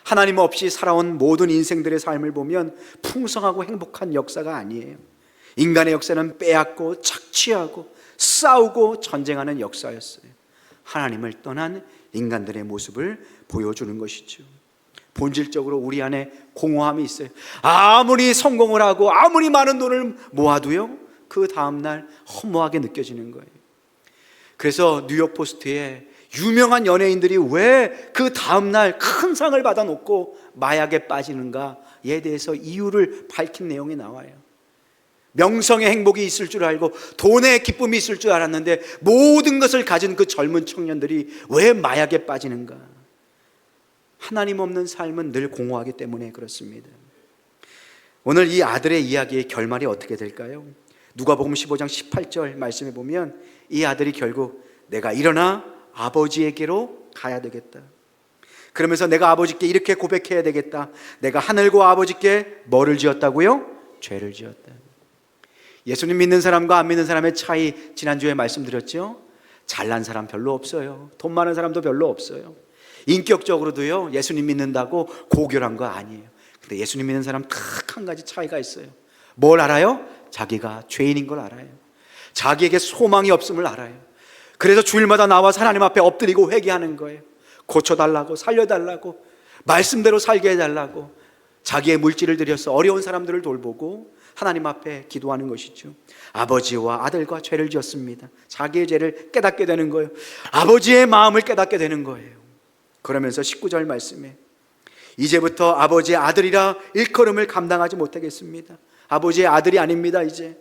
하나님 없이 살아온 모든 인생들의 삶을 보면 풍성하고 행복한 역사가 아니에요. 인간의 역사는 빼앗고 착취하고 싸우고 전쟁하는 역사였어요. 하나님을 떠난 인간들의 모습을 보여주는 것이죠. 본질적으로 우리 안에 공허함이 있어요. 아무리 성공을 하고 아무리 많은 돈을 모아도요, 그 다음날 허무하게 느껴지는 거예요. 그래서 뉴욕 포스트에 유명한 연예인들이 왜 그 다음날 큰 상을 받아놓고 마약에 빠지는가에 대해서 이유를 밝힌 내용이 나와요. 명성의 행복이 있을 줄 알고 돈의 기쁨이 있을 줄 알았는데 모든 것을 가진 그 젊은 청년들이 왜 마약에 빠지는가? 하나님 없는 삶은 늘 공허하기 때문에 그렇습니다. 오늘 이 아들의 이야기의 결말이 어떻게 될까요? 누가복음 15장 18절 말씀에 보면 이 아들이 결국 내가 일어나 아버지에게로 가야 되겠다, 그러면서 내가 아버지께 이렇게 고백해야 되겠다. 내가 하늘과 아버지께 뭐를 지었다고요? 죄를 지었다. 예수님 믿는 사람과 안 믿는 사람의 차이 지난주에 말씀드렸죠. 잘난 사람 별로 없어요. 돈 많은 사람도 별로 없어요. 인격적으로도요, 예수님 믿는다고 고결한 거 아니에요. 근데 예수님 믿는 사람 딱 한 가지 차이가 있어요. 뭘 알아요? 자기가 죄인인 걸 알아요. 자기에게 소망이 없음을 알아요. 그래서 주일마다 나와서 하나님 앞에 엎드리고 회개하는 거예요. 고쳐달라고, 살려달라고, 말씀대로 살게 해달라고, 자기의 물질을 들여서 어려운 사람들을 돌보고 하나님 앞에 기도하는 것이죠. 아버지와 아들과 죄를 지었습니다. 자기의 죄를 깨닫게 되는 거예요. 아버지의 마음을 깨닫게 되는 거예요. 그러면서 19절 말씀에 이제부터 아버지의 아들이라 일컬음을 감당하지 못하겠습니다. 아버지의 아들이 아닙니다. 이제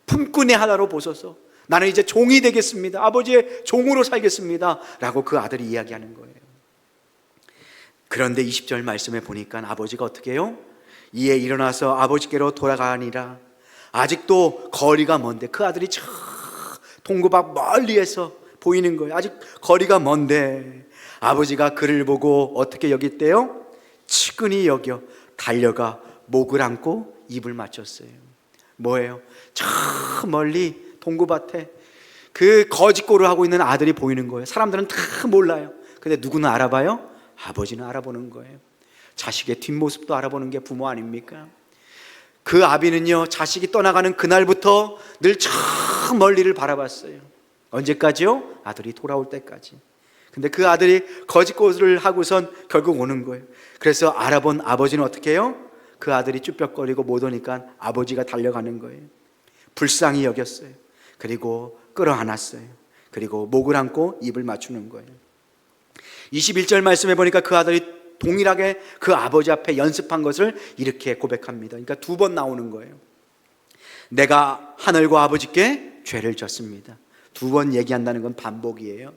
품꾼의 하나로 보소서. 나는 이제 종이 되겠습니다. 아버지의 종으로 살겠습니다 라고 그 아들이 이야기하는 거예요. 그런데 20절 말씀에 보니까 아버지가 어떻게 해요? 이에 일어나서 아버지께로 돌아가니라. 아직도 거리가 먼데, 그 아들이 저 동굴 밖 멀리에서 보이는 거예요. 아직 거리가 먼데 아버지가 그를 보고 어떻게 여겼대요? 측은히 여겨 달려가 목을 안고 입을 맞췄어요. 뭐예요? 저 멀리 동구밭에 그 거짓골을 하고 있는 아들이 보이는 거예요. 사람들은 다 몰라요. 근데 누구는 알아봐요? 아버지는 알아보는 거예요. 자식의 뒷모습도 알아보는 게 부모 아닙니까? 그 아비는요, 자식이 떠나가는 그날부터 늘 저 멀리를 바라봤어요. 언제까지요? 아들이 돌아올 때까지. 근데 그 아들이 거짓골을 하고선 결국 오는 거예요. 그래서 알아본 아버지는 어떻게 해요? 그 아들이 쭈뼛거리고 못 오니까 아버지가 달려가는 거예요. 불쌍히 여겼어요. 그리고 끌어안았어요. 그리고 목을 안고 입을 맞추는 거예요. 21절 말씀해 보니까 그 아들이 동일하게 그 아버지 앞에 연습한 것을 이렇게 고백합니다. 그러니까 두 번 나오는 거예요. 내가 하늘과 아버지께 죄를 졌습니다. 두 번 얘기한다는 건 반복이에요.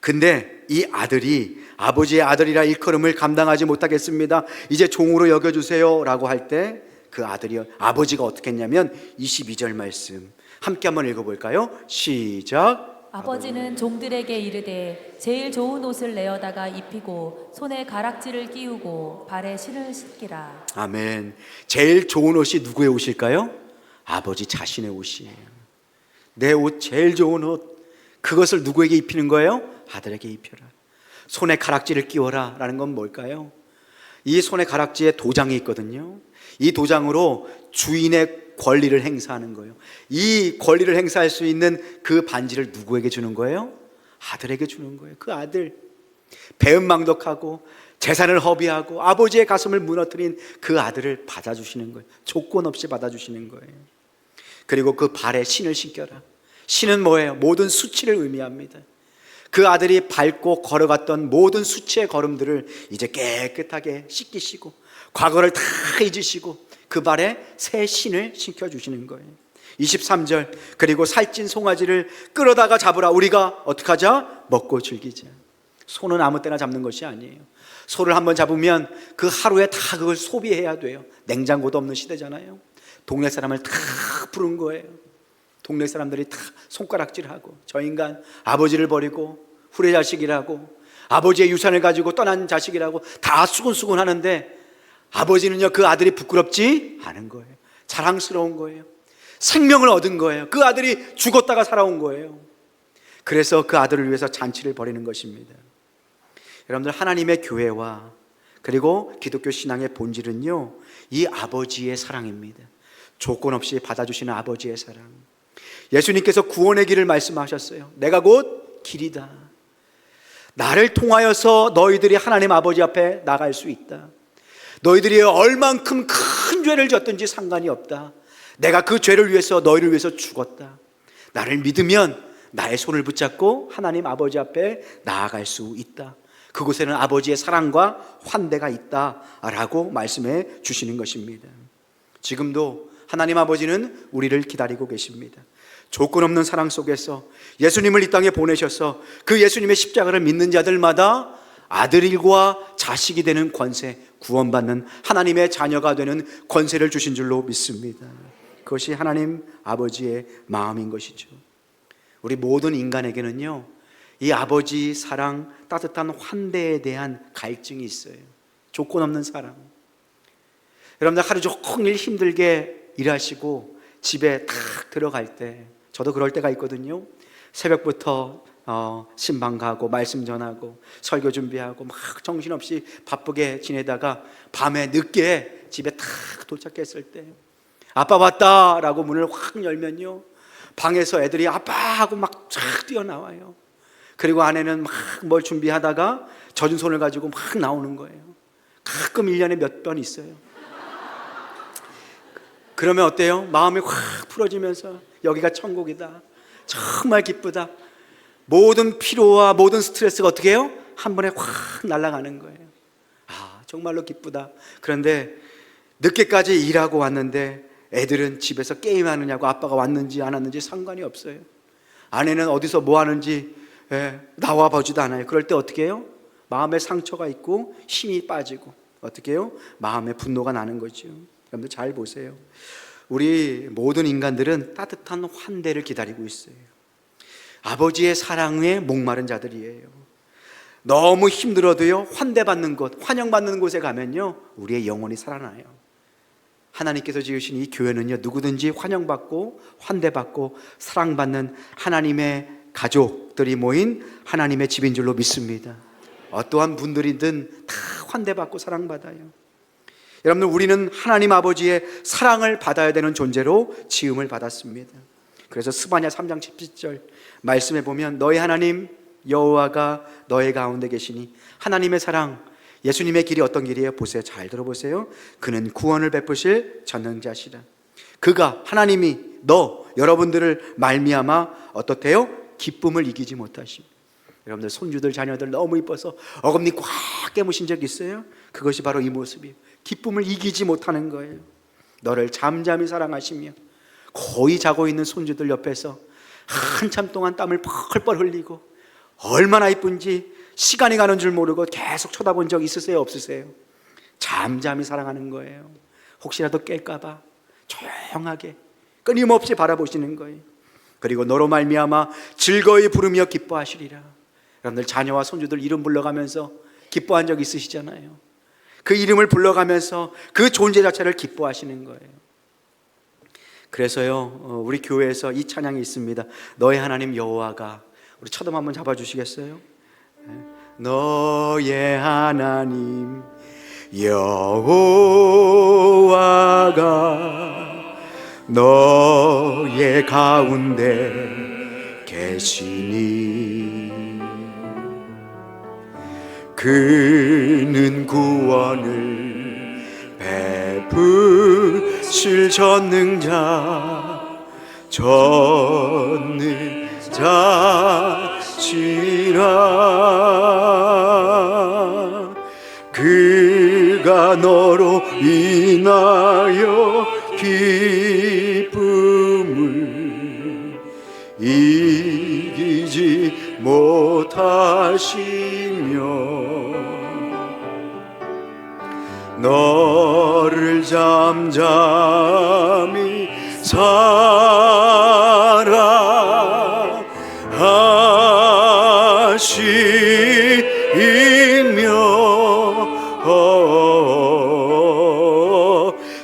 근데 이 아들이 아버지의 아들이라 일컬음을 감당하지 못하겠습니다. 이제 종으로 여겨주세요 라고 할 때 그 아들이, 아버지가 어떻게 했냐면 22절 말씀 함께 한번 읽어볼까요? 시작. 아버지는 종들에게 이르되 제일 좋은 옷을 내어다가 입히고 손에 가락지를 끼우고 발에 신을 신기라. 아멘. 제일 좋은 옷이 누구의 옷일까요? 아버지 자신의 옷이에요. 내 옷, 제일 좋은 옷, 그것을 누구에게 입히는 거예요? 아들에게 입혀라. 손에 가락지를 끼워라 라는 건 뭘까요? 이 손에 가락지에 도장이 있거든요. 이 도장으로 주인의 권리를 행사하는 거예요. 이 권리를 행사할 수 있는 그 반지를 누구에게 주는 거예요? 아들에게 주는 거예요. 그 아들, 배은망덕하고 재산을 허비하고 아버지의 가슴을 무너뜨린 그 아들을 받아주시는 거예요. 조건 없이 받아주시는 거예요. 그리고 그 발에 신을 신겨라. 신은 뭐예요? 모든 수치를 의미합니다. 그 아들이 밟고 걸어갔던 모든 수치의 걸음들을 이제 깨끗하게 씻기시고 과거를 다 잊으시고 그 발에 새 신을 신겨주시는 거예요. 23절, 그리고 살찐 송아지를 끌어다가 잡으라. 우리가 어떻게 하자? 먹고 즐기자. 소는 아무 때나 잡는 것이 아니에요. 소를 한번 잡으면 그 하루에 다 그걸 소비해야 돼요. 냉장고도 없는 시대잖아요. 동네 사람을 다 부른 거예요. 동네 사람들이 다 손가락질하고, 저 인간 아버지를 버리고 후레자식이라고, 아버지의 유산을 가지고 떠난 자식이라고 다 수군수군 하는데, 아버지는요 그 아들이 부끄럽지 않은 거예요. 자랑스러운 거예요. 생명을 얻은 거예요. 그 아들이 죽었다가 살아온 거예요. 그래서 그 아들을 위해서 잔치를 벌이는 것입니다. 여러분들, 하나님의 교회와 그리고 기독교 신앙의 본질은요, 이 아버지의 사랑입니다. 조건 없이 받아주시는 아버지의 사랑. 예수님께서 구원의 길을 말씀하셨어요. 내가 곧 길이다. 나를 통하여서 너희들이 하나님 아버지 앞에 나갈 수 있다. 너희들이 얼만큼 큰 죄를 졌든지 상관이 없다. 내가 그 죄를 위해서, 너희를 위해서 죽었다. 나를 믿으면 나의 손을 붙잡고 하나님 아버지 앞에 나아갈 수 있다. 그곳에는 아버지의 사랑과 환대가 있다라고 말씀해 주시는 것입니다. 지금도 하나님 아버지는 우리를 기다리고 계십니다. 조건 없는 사랑 속에서 예수님을 이 땅에 보내셔서 그 예수님의 십자가를 믿는 자들마다 아들과 자식이 되는 권세, 구원받는 하나님의 자녀가 되는 권세를 주신 줄로 믿습니다. 그것이 하나님 아버지의 마음인 것이죠. 우리 모든 인간에게는요, 이 아버지 사랑, 따뜻한 환대에 대한 갈증이 있어요. 조건 없는 사랑. 여러분들, 하루 종일 힘들게 일하시고 집에 탁 들어갈 때, 저도 그럴 때가 있거든요. 새벽부터 신방 가고 말씀 전하고 설교 준비하고 막 정신없이 바쁘게 지내다가 밤에 늦게 집에 탁 도착했을 때, 아빠 왔다라고 문을 확 열면요, 방에서 애들이 아빠 하고 막 쫙 뛰어나와요. 그리고 아내는 막 뭘 준비하다가 젖은 손을 가지고 막 나오는 거예요. 가끔 1년에 몇 번 있어요. 그러면 어때요? 마음이 확 풀어지면서 여기가 천국이다, 정말 기쁘다, 모든 피로와 모든 스트레스가 어떻게 해요? 한 번에 확 날아가는 거예요. 아, 정말로 기쁘다. 그런데 늦게까지 일하고 왔는데 애들은 집에서 게임하느냐고, 아빠가 왔는지 안 왔는지 상관이 없어요. 아내는 어디서 뭐 하는지 나와 보지도 않아요. 그럴 때 어떻게 해요? 마음에 상처가 있고 힘이 빠지고 어떻게 해요? 마음에 분노가 나는 거죠. 여러분들 잘 보세요. 우리 모든 인간들은 따뜻한 환대를 기다리고 있어요. 아버지의 사랑에 목마른 자들이에요. 너무 힘들어도요, 환대받는 곳, 환영받는 곳에 가면요, 우리의 영혼이 살아나요. 하나님께서 지으신 이 교회는요, 누구든지 환영받고 환대받고 사랑받는 하나님의 가족들이 모인 하나님의 집인 줄로 믿습니다. 어떠한 분들이든 다 환대받고 사랑받아요. 여러분들, 우리는 하나님 아버지의 사랑을 받아야 되는 존재로 지음을 받았습니다. 그래서 스바냐 3장 17절 말씀에 보면, 너희 하나님 여호와가 너희 가운데 계시니 하나님의 사랑, 예수님의 길이 어떤 길이에요? 보세요. 잘 들어보세요. 그는 구원을 베푸실 전능자시라. 그가, 하나님이 여러분들을 말미암아 어떻대요? 기쁨을 이기지 못하심. 여러분들, 손주들 자녀들 너무 이뻐서 어금니 꽉 깨무신 적 있어요? 그것이 바로 이 모습이에요. 기쁨을 이기지 못하는 거예요. 너를 잠잠히 사랑하시며 거의 자고 있는 손주들 옆에서 한참 동안 땀을 펄펄 흘리고 얼마나 이쁜지 시간이 가는 줄 모르고 계속 쳐다본 적 있으세요? 없으세요? 잠잠히 사랑하는 거예요. 혹시라도 깰까봐 조용하게 끊임없이 바라보시는 거예요. 그리고 너로 말미암아 즐거이 부르며 기뻐하시리라. 여러분들, 자녀와 손주들 이름 불러가면서 기뻐한 적 있으시잖아요. 그 이름을 불러가면서 그 존재 자체를 기뻐하시는 거예요. 그래서요, 우리 교회에서 이 찬양이 있습니다. 너의 하나님 여호와가. 우리 첫음 한번 잡아주시겠어요? 너의 하나님 여호와가 너의 가운데 계시니 그는 구원을 베푸실 전능자 젖는 자치라. 그가 너로 인하여 기쁨을 이기지 못하시며 너를 잠잠히 사랑하시며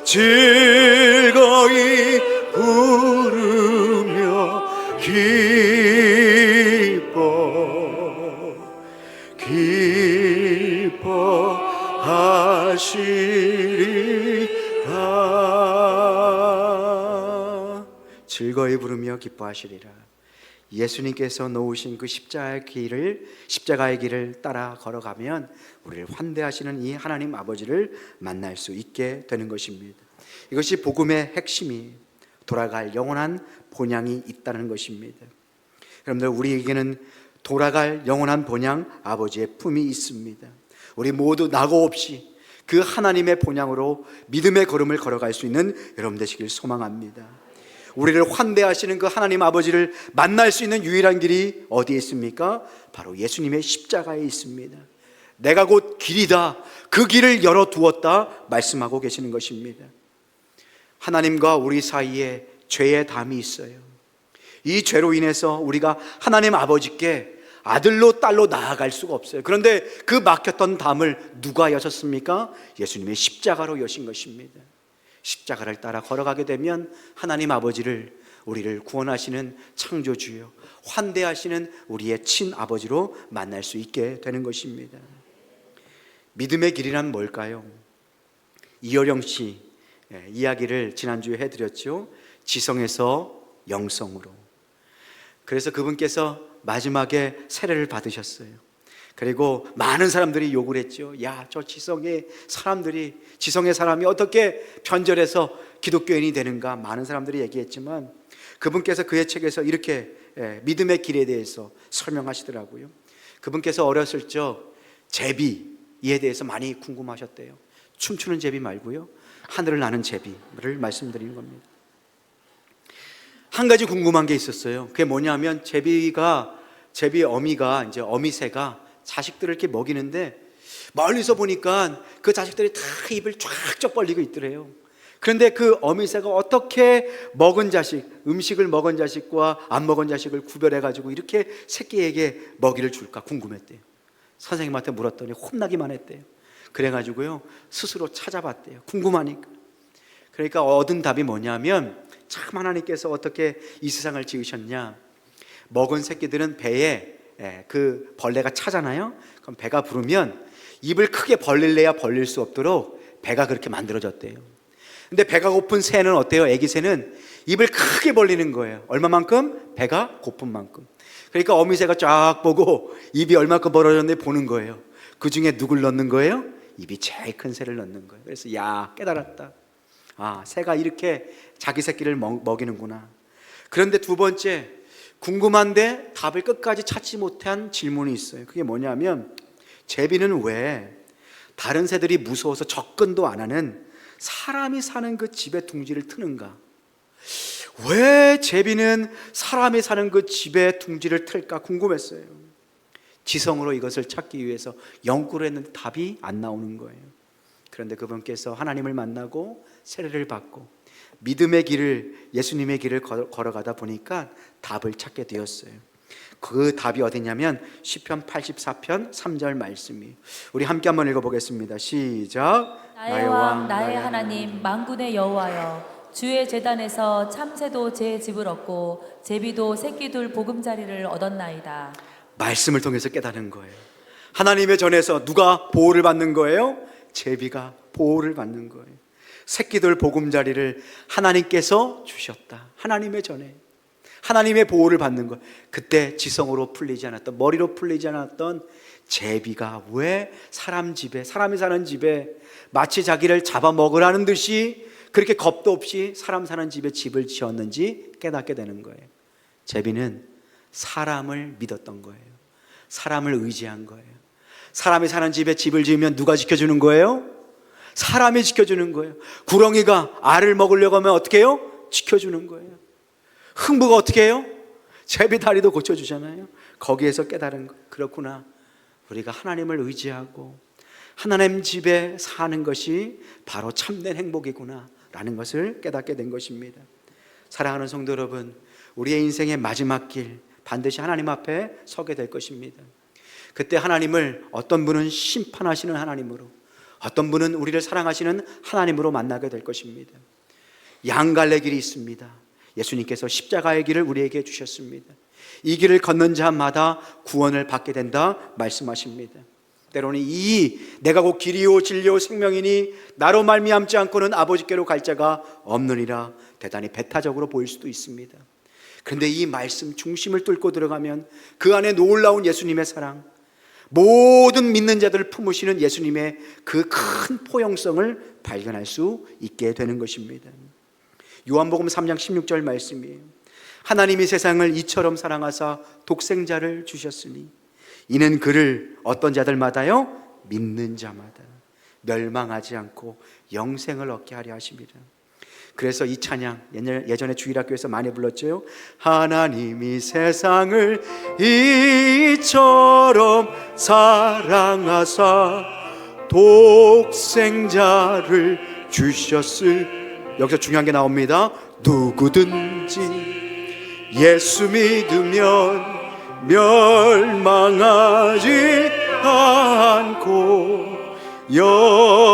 즐거이 부르며 기뻐하시리라. 즐거이 부르며 기뻐하시리라. 예수님께서 놓으신 그 십자가의 길을 따라 걸어가면 우리를 환대하시는 이 하나님 아버지를 만날 수 있게 되는 것입니다. 이것이 복음의 핵심이 돌아갈 영원한 본향이 있다는 것입니다. 여러분들, 우리에게는 돌아갈 영원한 본향 아버지의 품이 있습니다. 우리 모두 낙오 없이 그 하나님의 본향으로 믿음의 걸음을 걸어갈 수 있는 여러분 되시길 소망합니다. 우리를 환대하시는 그 하나님 아버지를 만날 수 있는 유일한 길이 어디에 있습니까? 바로 예수님의 십자가에 있습니다. 내가 곧 길이다, 그 길을 열어두었다 말씀하고 계시는 것입니다. 하나님과 우리 사이에 죄의 담이 있어요. 이 죄로 인해서 우리가 하나님 아버지께 아들로 딸로 나아갈 수가 없어요. 그런데 그 막혔던 담을 누가 여셨습니까? 예수님의 십자가로 여신 것입니다. 십자가를 따라 걸어가게 되면 하나님 아버지를, 우리를 구원하시는 창조주요, 환대하시는 우리의 친아버지로 만날 수 있게 되는 것입니다. 믿음의 길이란 뭘까요? 이효령 씨 이야기를 지난주에 해드렸죠. 지성에서 영성으로. 그래서 그분께서 마지막에 세례를 받으셨어요. 그리고 많은 사람들이 욕을 했죠. 야, 저 지성의 사람이 어떻게 변절해서 기독교인이 되는가, 많은 사람들이 얘기했지만 그분께서 그의 책에서 이렇게 믿음의 길에 대해서 설명하시더라고요. 그분께서 어렸을 적 제비에 대해서 많이 궁금하셨대요. 춤추는 제비 말고요, 하늘을 나는 제비를 말씀드리는 겁니다. 한 가지 궁금한 게 있었어요. 그게 뭐냐면 제비 어미가, 이제 어미새가 자식들을 이렇게 먹이는데 멀리서 보니까 그 자식들이 다 입을 쫙쫙 벌리고 있더래요. 그런데 그 어미새가 어떻게 음식을 먹은 자식과 안 먹은 자식을 구별해가지고 이렇게 새끼에게 먹이를 줄까 궁금했대요. 선생님한테 물었더니 혼나기만 했대요. 그래가지고요, 스스로 찾아봤대요. 궁금하니까. 그러니까 얻은 답이 뭐냐면, 참 하나님께서 어떻게 이 세상을 지으셨냐, 먹은 새끼들은 배에 그 벌레가 차잖아요. 그럼 배가 부르면 입을 크게 벌릴래야 벌릴 수 없도록 배가 그렇게 만들어졌대요. 근데 배가 고픈 새는 어때요? 애기 새는 입을 크게 벌리는 거예요. 얼마만큼? 배가 고픈 만큼. 그러니까 어미새가 쫙 보고 입이 얼마큼 벌어졌는지 보는 거예요. 그 중에 누굴 넣는 거예요? 입이 제일 큰 새를 넣는 거예요. 그래서 깨달았다. 새가 이렇게 자기 새끼를 먹이는구나. 그런데 두 번째, 궁금한데 답을 끝까지 찾지 못한 질문이 있어요. 그게 뭐냐면, 제비는 왜 다른 새들이 무서워서 접근도 안 하는 사람이 사는 그 집에 둥지를 트는가? 왜 제비는 사람이 사는 그 집에 둥지를 틀까 궁금했어요. 지성으로 이것을 찾기 위해서 연구를 했는데 답이 안 나오는 거예요. 그런데 그분께서 하나님을 만나고 세례를 받고 믿음의 길을, 예수님의 길을 걸어가다 보니까 답을 찾게 되었어요. 그 답이 어디냐면 시편 84편 3절 말씀이에요. 우리 함께 한번 읽어보겠습니다. 시작. 나의 왕 나의 하나님 만군의 여호와여, 주의 제단에서 참새도 제 집을 얻고 제비도 새끼둘 보금자리를 얻었나이다. 말씀을 통해서 깨닫는 거예요. 하나님의 전에서 누가 보호를 받는 거예요? 제비가 보호를 받는 거예요. 새끼들 보금자리를 하나님께서 주셨다. 하나님의 전에 하나님의 보호를 받는 것. 그때 지성으로 풀리지 않았던, 머리로 풀리지 않았던 제비가 왜 사람이 사는 집에 마치 자기를 잡아먹으라는 듯이 그렇게 겁도 없이 사람 사는 집에 집을 지었는지 깨닫게 되는 거예요. 제비는 사람을 믿었던 거예요. 사람을 의지한 거예요. 사람이 사는 집에 집을 지으면 누가 지켜주는 거예요? 사람이 지켜주는 거예요. 구렁이가 알을 먹으려고 하면 어떻게 해요? 지켜주는 거예요. 흥부가 어떻게 해요? 제비 다리도 고쳐주잖아요. 거기에서 깨달은 거, 그렇구나, 우리가 하나님을 의지하고 하나님 집에 사는 것이 바로 참된 행복이구나 라는 것을 깨닫게 된 것입니다. 사랑하는 성도 여러분, 우리의 인생의 마지막 길, 반드시 하나님 앞에 서게 될 것입니다. 그때 하나님을 어떤 분은 심판하시는 하나님으로, 어떤 분은 우리를 사랑하시는 하나님으로 만나게 될 것입니다. 양갈래 길이 있습니다. 예수님께서 십자가의 길을 우리에게 주셨습니다. 이 길을 걷는 자마다 구원을 받게 된다 말씀하십니다. 때로는 내가 곧 길이요 진리요 생명이니 나로 말미암지 않고는 아버지께로 갈 자가 없느니라, 대단히 배타적으로 보일 수도 있습니다. 그런데 이 말씀 중심을 뚫고 들어가면 그 안에 놀라운 예수님의 사랑, 모든 믿는 자들을 품으시는 예수님의 그 큰 포용성을 발견할 수 있게 되는 것입니다. 요한복음 3장 16절 말씀이에요. 하나님이 세상을 이처럼 사랑하사 독생자를 주셨으니 이는 그를 어떤 자들마다요? 믿는 자마다 멸망하지 않고 영생을 얻게 하려 하심이라. 그래서 이 찬양 예전에 주일학교에서 많이 불렀죠. 하나님이 세상을 이처럼 사랑하사 독생자를 주셨을. 여기서 중요한 게 나옵니다. 누구든지 예수 믿으면 멸망하지 않고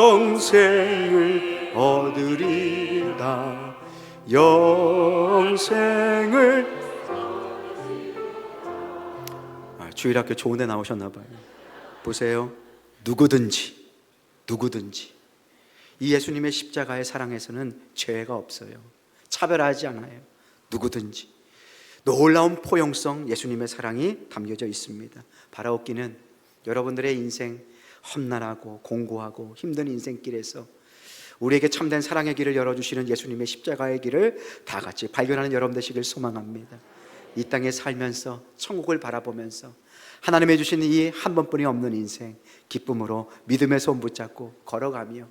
영생을 얻으리라. 영생을. 주일학교 좋은 데 나오셨나 봐요. 보세요. 누구든지 이 예수님의 십자가의 사랑에서는 죄가 없어요. 차별하지 않아요. 누구든지. 놀라운 포용성, 예수님의 사랑이 담겨져 있습니다. 바라옵기는 여러분들의 인생 험난하고 공고하고 힘든 인생길에서 우리에게 참된 사랑의 길을 열어주시는 예수님의 십자가의 길을 다 같이 발견하는 여러분 되시길 소망합니다. 이 땅에 살면서 천국을 바라보면서 하나님의 주신 이 한 번뿐이 없는 인생, 기쁨으로 믿음의 손 붙잡고 걸어가며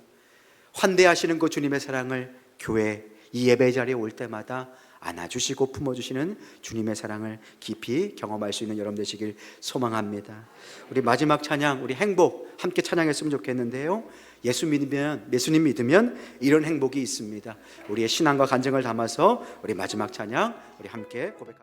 환대하시는 그 주님의 사랑을 교회 이 예배 자리에 올 때마다 안아주시고 품어주시는 주님의 사랑을 깊이 경험할 수 있는 여러분 되시길 소망합니다. 우리 마지막 찬양, 우리 행복 함께 찬양했으면 좋겠는데요. 예수님 믿으면 이런 행복이 있습니다. 우리의 신앙과 간증을 담아서 우리 마지막 찬양 우리 함께 고백합니다.